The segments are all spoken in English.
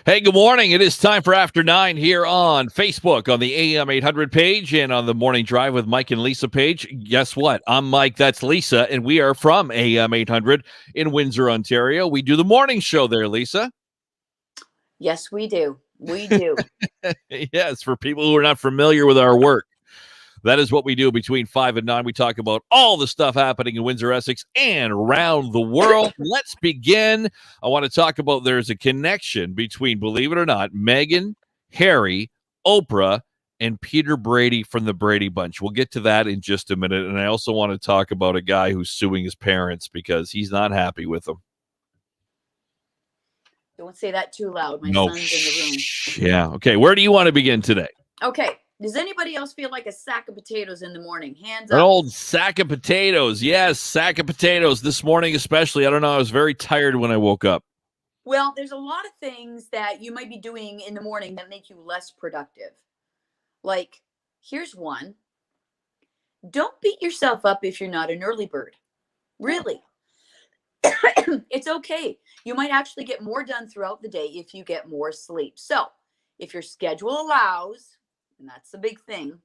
Hey, good morning. It is time for After 9 here on Facebook, on the AM 800 page, and on the Morning Drive with Mike and Lisa page. Guess what? I'm Mike, that's Lisa, and we are from AM 800 in Windsor, Ontario. We do the morning show there, Lisa. Yes, we do. We do. Yes, for people who are not familiar with our work. That is what we do between 5 and 9. We talk about all the stuff happening in Windsor, Essex, and around the world. Let's begin. I want to talk about there's a connection between, believe it or not, Meghan, Harry, Oprah, and Peter Brady from the Brady Bunch. We'll get to that in just a minute. And I also want to talk about a guy who's suing his parents because he's not happy with them. Don't say that too loud. My son's in the room. Yeah. Okay. Where do you want to begin today? Okay. Does anybody else feel like a sack of potatoes in the morning? Hands An up. old sack of potatoes. Yes, sack of potatoes this morning especially. I don't know. I was very tired when I woke up. Well, there's a lot of things that you might be doing in the morning that make you less productive. Like, here's one. Don't beat yourself up if you're not an early bird. Really. It's okay. You might actually get more done throughout the day if you get more sleep. So, if your schedule allows, and that's the big thing,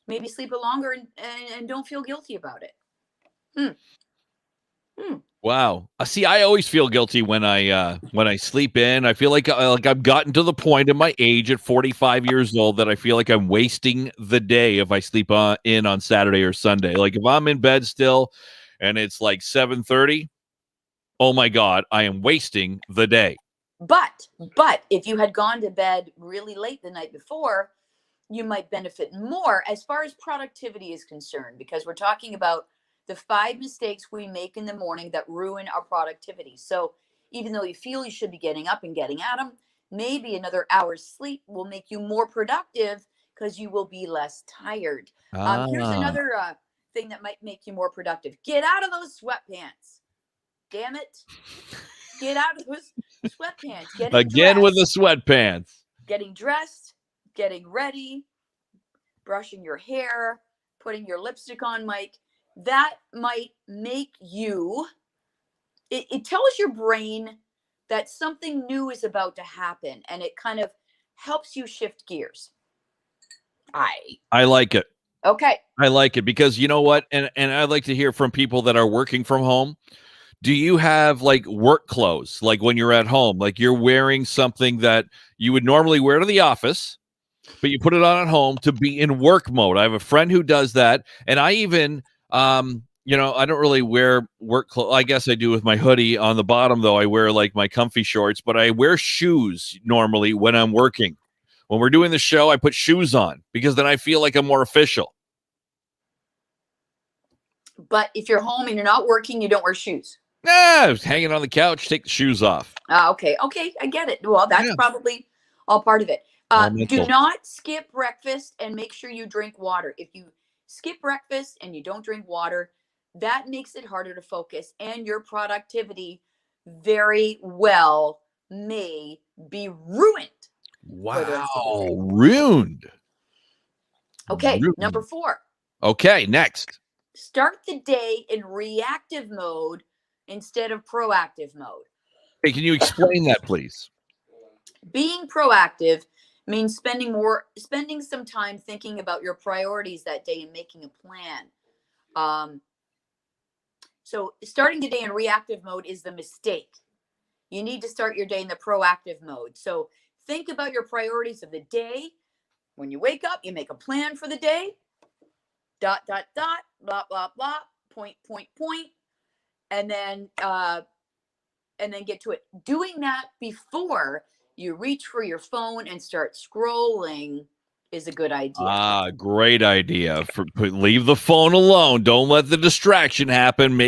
maybe sleep a longer and don't feel guilty about it. Wow. See, I always feel guilty when I sleep in. I feel like I've gotten to the point in my age at 45 years old that I feel like I'm wasting the day if I sleep in on Saturday or Sunday. Like if I'm in bed still and it's like 7:30, oh my God, I am wasting the day. But if you had gone to bed really late the night before, you might benefit more as far as productivity is concerned, because we're talking about the 5 mistakes we make in the morning that ruin our productivity. So even though you feel you should be getting up and getting at them, maybe another hour's sleep will make you more productive because you will be less tired. Here's another thing that might make you more productive. Get out of those sweatpants. Damn it. Get out of those sweatpants. Again with the sweatpants. Getting dressed, getting ready, brushing your hair, putting your lipstick on, Mike. That might make you, it tells your brain that something new is about to happen, and it kind of helps you shift gears. I like it. Okay. I like it because you know what? And I'd like to hear from people that are working from home. Do you have like work clothes, like when you're at home, like you're wearing something that you would normally wear to the office, but you put it on at home to be in work mode? I have a friend who does that. And I even, I don't really wear work clothes. I guess I do with my hoodie on the bottom, though. I wear like my comfy shorts, but I wear shoes normally when I'm working. When we're doing the show, I put shoes on because then I feel like I'm more official. But if you're home and you're not working, you don't wear shoes. I was hanging on the couch, take the shoes off. Okay, I get it. Well, that's probably all part of it. Do not skip breakfast and make sure you drink water. If you skip breakfast and you don't drink water, that makes it harder to focus, and your productivity very well may be ruined. Wow, ruined. Okay, number 4. Okay, next. Start the day in reactive mode instead of proactive mode. Hey, can you explain that, please? Being proactive means spending some time thinking about your priorities that day and making a plan. So starting the day in reactive mode is the mistake. You need to start your day in the proactive mode. So think about your priorities of the day. When you wake up, you make a plan for the day. ... blah, blah, blah, point, and then get to it. Doing that before you reach for your phone and start scrolling is a good idea. Great idea. Leave the phone alone. Don't let the distraction happen.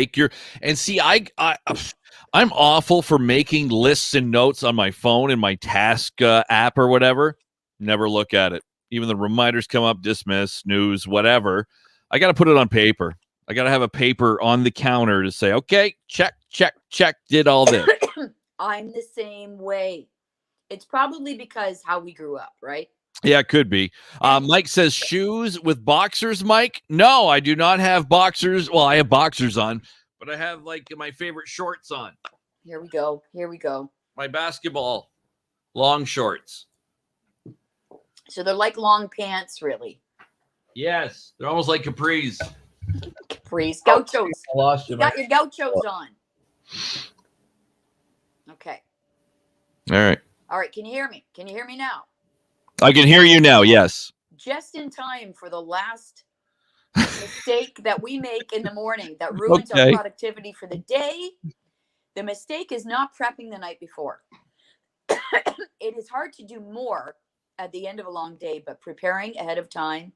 I'm awful for making lists and notes on my phone in my task app or whatever. Never look at it. Even the reminders come up, dismiss, snooze, whatever. I got to put it on paper. I got to have a paper on the counter to say, okay, check, did all this. I'm the same way. It's probably because how we grew up, right? Yeah, it could be. Mike says shoes with boxers, Mike. No, I do not have boxers. Well, I have boxers on, but I have like my favorite shorts on. Here we go. My basketball Long shorts. So they're like long pants, really. Yes, they're almost like capris. Capris, gauchos. I lost You got your gauchos on. Okay. All right. All right. Can you hear me? Can you hear me now? I can hear you now. Yes. Just in time for the last mistake that we make in the morning that ruins our productivity for the day. The mistake is not prepping the night before. It is hard to do more at the end of a long day, but preparing ahead of time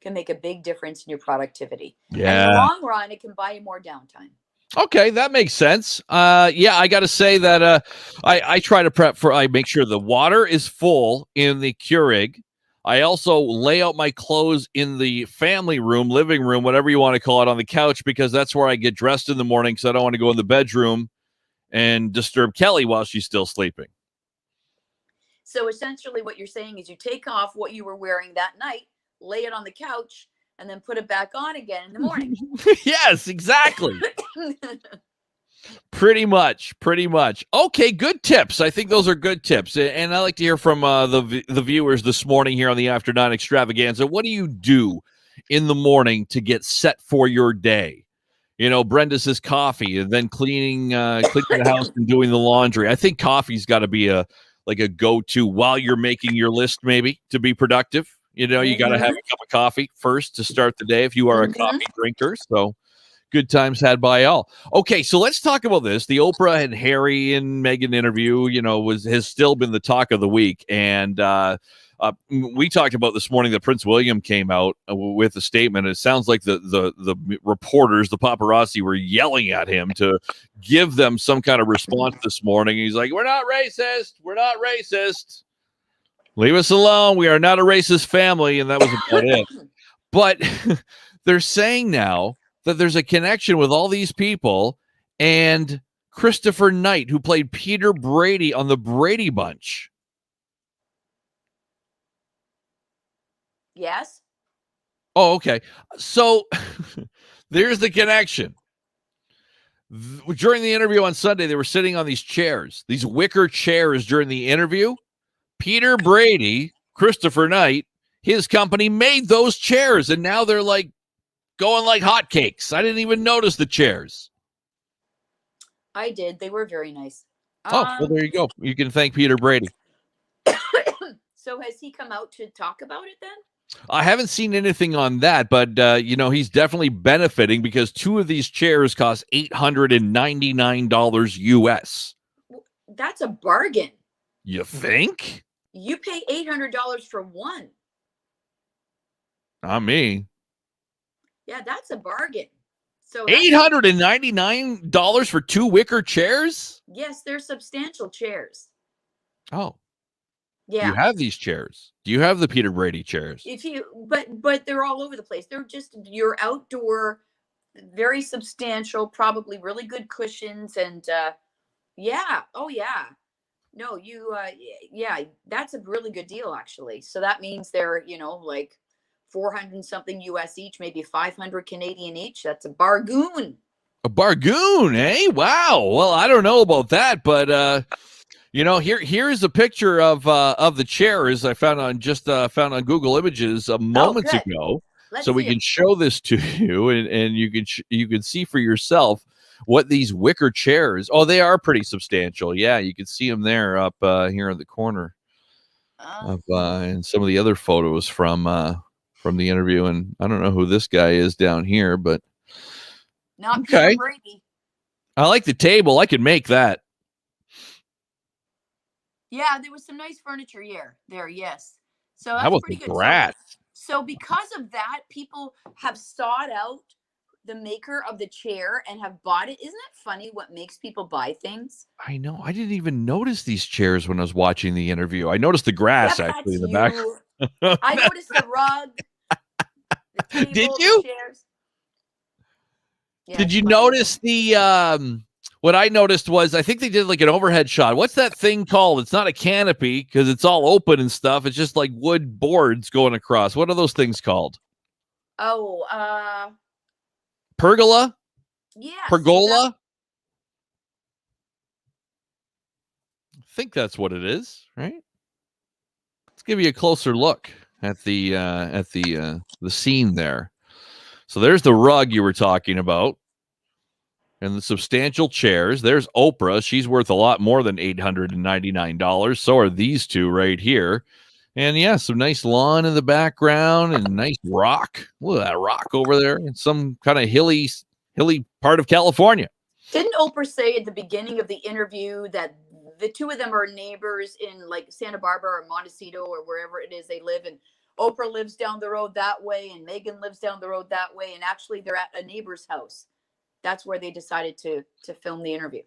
can make a big difference in your productivity. Yeah. And in the long run, it can buy you more downtime. Okay, that makes sense. Yeah, I got to say that I try to prep for. I make sure the water is full in the Keurig. I also lay out my clothes in the family room, living room, whatever you want to call it, on the couch, because that's where I get dressed in the morning, because I don't want to go in the bedroom and disturb Kelly while she's still sleeping. So essentially what you're saying is you take off what you were wearing that night, lay it on the couch, and then put it back on again in the morning. Yes, exactly. Pretty much. Okay, good tips. I think those are good tips. And I like to hear from the viewers this morning here on the After 9 Extravaganza. What do you do in the morning to get set for your day? You know, Brenda says coffee, and then cleaning the house and doing the laundry. I think coffee's got to be a go-to while you're making your list, maybe, to be productive. You know, you got to have a cup of coffee first to start the day if you are a coffee drinker. So good times had by all. Okay, so let's talk about this. The Oprah and Harry and Meghan interview, you know, has still been the talk of the week. And we talked about this morning that Prince William came out with a statement. It sounds like the reporters, the paparazzi, were yelling at him to give them some kind of response this morning. He's like, "We're not racist. We're not racist. Leave us alone. We are not a racist family." And that was about it. But they're saying now that there's a connection with all these people and Christopher Knight, who played Peter Brady on the Brady Bunch. Yes. Oh, okay. So there's the connection. During the interview on Sunday, they were sitting on these chairs, these wicker chairs during the interview. Peter Brady, Christopher Knight, his company made those chairs, and now they're like going like hotcakes. I didn't even notice the chairs. I did. They were very nice. Oh, well, there you go. You can thank Peter Brady. So has he come out to talk about it then? I haven't seen anything on that, but, you know, he's definitely benefiting because two of these chairs cost $899 US. That's a bargain. You think? You pay $800 for one. Not me. Yeah, that's a bargain. So $899 for two wicker chairs? Yes, they're substantial chairs. Oh. Yeah. You have these chairs. Do you have the Peter Brady chairs? But they're all over the place. They're just your outdoor, very substantial, probably really good cushions, and yeah. Oh yeah. No, yeah, that's a really good deal actually. So that means they're, you know, like 400 something US each, maybe 500 Canadian each. That's a bargain. A bargain, eh? Wow. Well, I don't know about that, but you know, here's a picture of the chairs I found on found on Google Images moments ago. So we can show this to you, and you can see for yourself what these wicker chairs. Oh, they are pretty substantial. Yeah, you can see them there up here in the corner of and some of the other photos from the interview. And I don't know who this guy is down here, but not Peter Brady. I like the table. I could make that. Yeah, there was some nice furniture there. Yes. So that's pretty good. So because of that, people have sought out the maker of the chair and have bought it. Isn't it funny what makes people buy things? I know. I didn't even notice these chairs when I was watching the interview. I noticed the grass actually in the back. I noticed the rug. The table, did you? The chairs. Yeah, did you notice the what I noticed was I think they did like an overhead shot. What's that thing called? It's not a canopy because it's all open and stuff. It's just like wood boards going across. What are those things called? Oh, pergola? Yeah. Pergola? think that's what it is, right? Let's give you a closer look at the scene there. So there's the rug you were talking about, and the substantial chairs. There's Oprah. She's worth a lot more than $899. So are these two right here. And yeah, some nice lawn in the background and nice rock. Look at that rock over there in some kind of hilly part of California. Didn't Oprah say at the beginning of the interview that the two of them are neighbors in like Santa Barbara or Montecito or wherever it is they live, and Oprah lives down the road that way and Meghan lives down the road that way, and actually they're at a neighbor's house. That's where they decided to film the interview.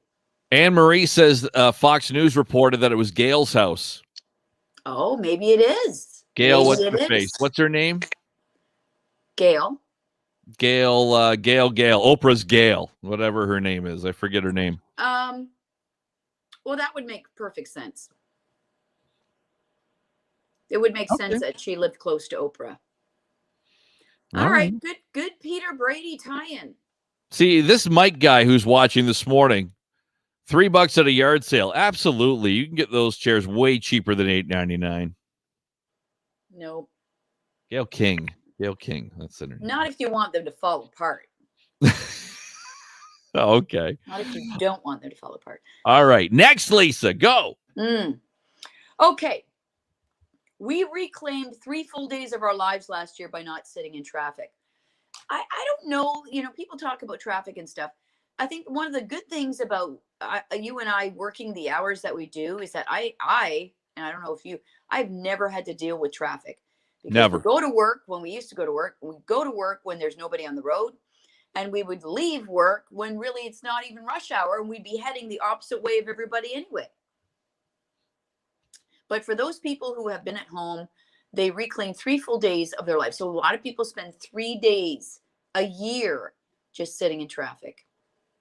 Anne Marie says Fox News reported that it was Gail's house. Oh, maybe it is. Gail, maybe what's her face? What's her name? Gail. Gail. Oprah's Gail, whatever her name is. I forget her name. Well, that would make perfect sense. It would make sense that she lived close to Oprah. All right. Good Peter Brady tie-in. See, this Mike guy who's watching this morning, $3 at a yard sale. Absolutely. You can get those chairs way cheaper than $8.99. Nope. Gail King. That's her name. Not if you want them to fall apart. Oh, okay. Not if you don't want them to fall apart. All right. Next, Lisa, go. Okay. We reclaimed 3 full days of our lives last year by not sitting in traffic. I don't know, people talk about traffic and stuff. I think one of the good things about you and I working the hours that we do is that and I don't know if I've never had to deal with traffic. Because never. We go to work when we used to go to work. We go to work when there's nobody on the road. And we would leave work when really it's not even rush hour. And we'd be heading the opposite way of everybody anyway. But for those people who have been at home, they reclaim 3 full days of their life. So a lot of people spend 3 days a year just sitting in traffic.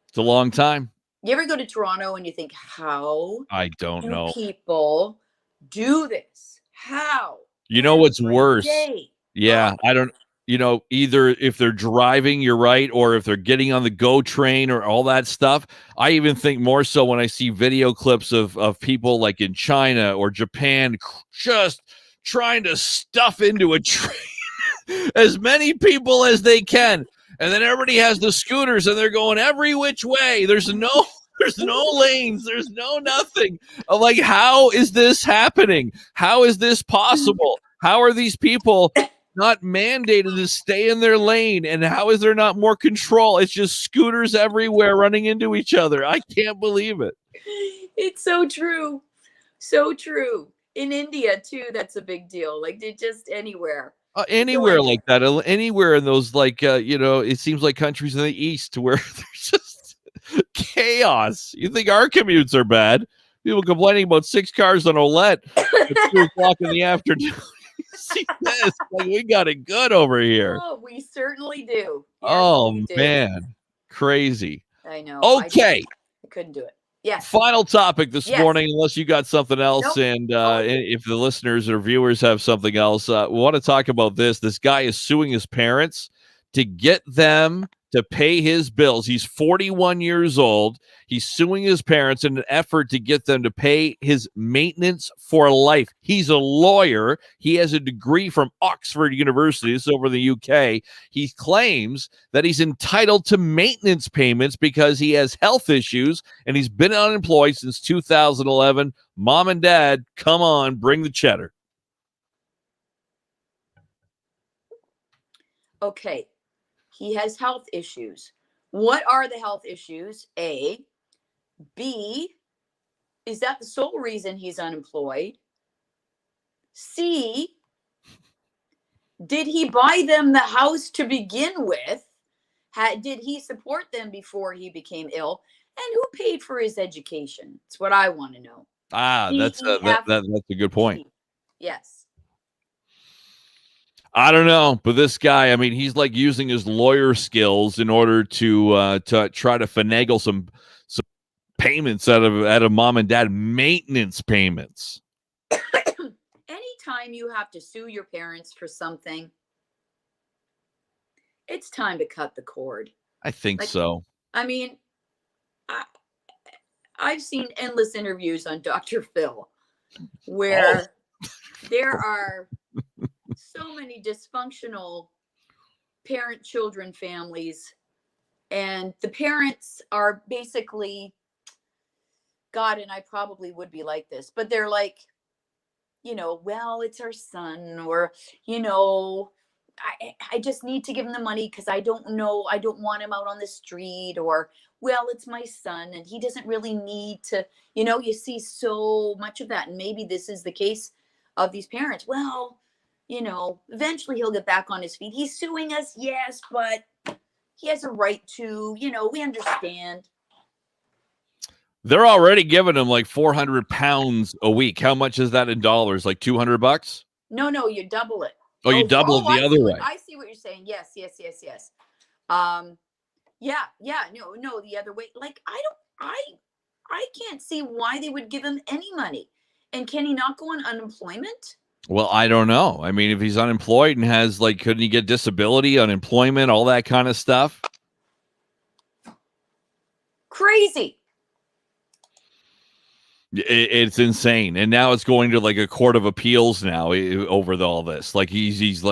It's a long time. You ever go to Toronto and you think, how I don't know. People do this? How? You know what's worse? Day? Yeah, I don't. Either if they're driving, you're right, or if they're getting on the GO train or all that stuff. I even think more so when I see video clips of people like in China or Japan just trying to stuff into a train as many people as they can. And then everybody has the scooters and they're going every which way. There's no lanes. There's no nothing. I'm like, how is this happening? How is this possible? How are these people not mandated to stay in their lane? And how is there not more control? It's just scooters everywhere running into each other. I can't believe it. It's so true. So true. In India, too, that's a big deal. Like, they just anywhere. Anywhere like that. Anywhere in those, it seems like countries in the East where there's just chaos. You think our commutes are bad? People complaining about 6 cars on Olette at 2:00 in the afternoon. See this? Like, we got it good over here. Oh, we certainly do. Yes, oh, man. Crazy. I know. Okay. I couldn't do it. Yes. Final topic this morning, unless you got something else. Nope. And if the listeners or viewers have something else, we want to talk about this. This guy is suing his parents to get them to pay his bills. He's 41 years old. He's suing his parents in an effort to get them to pay his maintenance for life. He's a lawyer. He has a degree from Oxford University. This is over the UK. He claims that he's entitled to maintenance payments because he has health issues and he's been unemployed since 2011. Mom and Dad, come on, bring the cheddar. Okay. He has health issues. What are the health issues? A. B. Is that the sole reason he's unemployed? C. Did he buy them the house to begin with? Did he support them before he became ill? And who paid for his education? It's what I want to know. That's a good point. Yes. I don't know, but this guy, I mean, he's like using his lawyer skills in order to try to finagle some payments out of mom and dad, maintenance payments. Anytime you have to sue your parents for something, it's time to cut the cord. I think so. I mean, I've seen endless interviews on Dr. Phil where there are so many dysfunctional parent-children families, and the parents are basically, God, and I probably would be like this, but they're like, well, it's our son, or, I just need to give him the money because I don't want him out on the street, or, well, it's my son and he doesn't really need to, you see so much of that. And maybe this is the case of these parents. Well, eventually he'll get back on his feet. He's suing us, yes, but he has a right to, we understand. They're already giving him like 400 pounds a week. How much is that in dollars? Like $200? No, you double it. Oh, you double it the other way. I see what you're saying. Yes. Yeah, no, the other way. Like, I can't see why they would give him any money. And can he not go on unemployment? Well, I don't know. I mean, if he's unemployed and has couldn't he get disability, unemployment, all that kind of stuff? Crazy. It's insane. And now it's going to a court of appeals now over all this. Like he's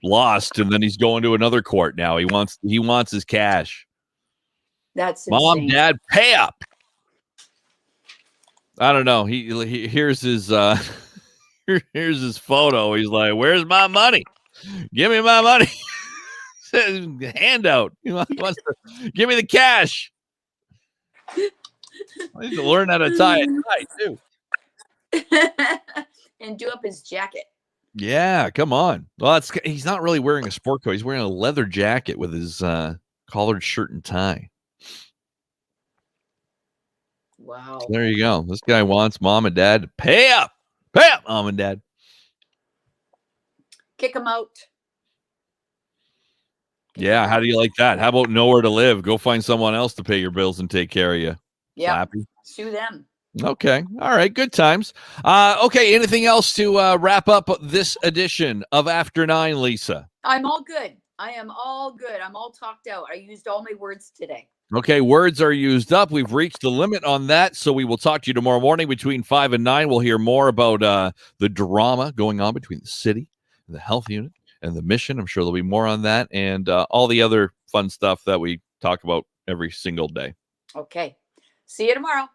lost, and then he's going to another court now. He wants his cash. That's Mom, insane. Dad, pay up. I don't know. He here's his here's his photo. He's like, "Where's my money? Give me my money." Handout. He wants to give me the cash. I need to learn how to tie a tie too. And do up his jacket. Yeah, come on. Well, he's not really wearing a sport coat. He's wearing a leather jacket with his collared shirt and tie. Wow. So there you go. This guy wants mom and dad to pay up. Pay up, mom and dad. Kick him out. Yeah, how do you like that? How about nowhere to live? Go find someone else to pay your bills and take care of you. Yeah, sue them. Okay. All right. Good times. Okay. Anything else to wrap up this edition of After 9, Lisa? I'm all good. I am all good. I'm all talked out. I used all my words today. Okay. Words are used up. We've reached the limit on that. So we will talk to you tomorrow morning between 5 and 9. We'll hear more about the drama going on between the city and the health unit and the mission. I'm sure there'll be more on that and all the other fun stuff that we talk about every single day. Okay. See you tomorrow.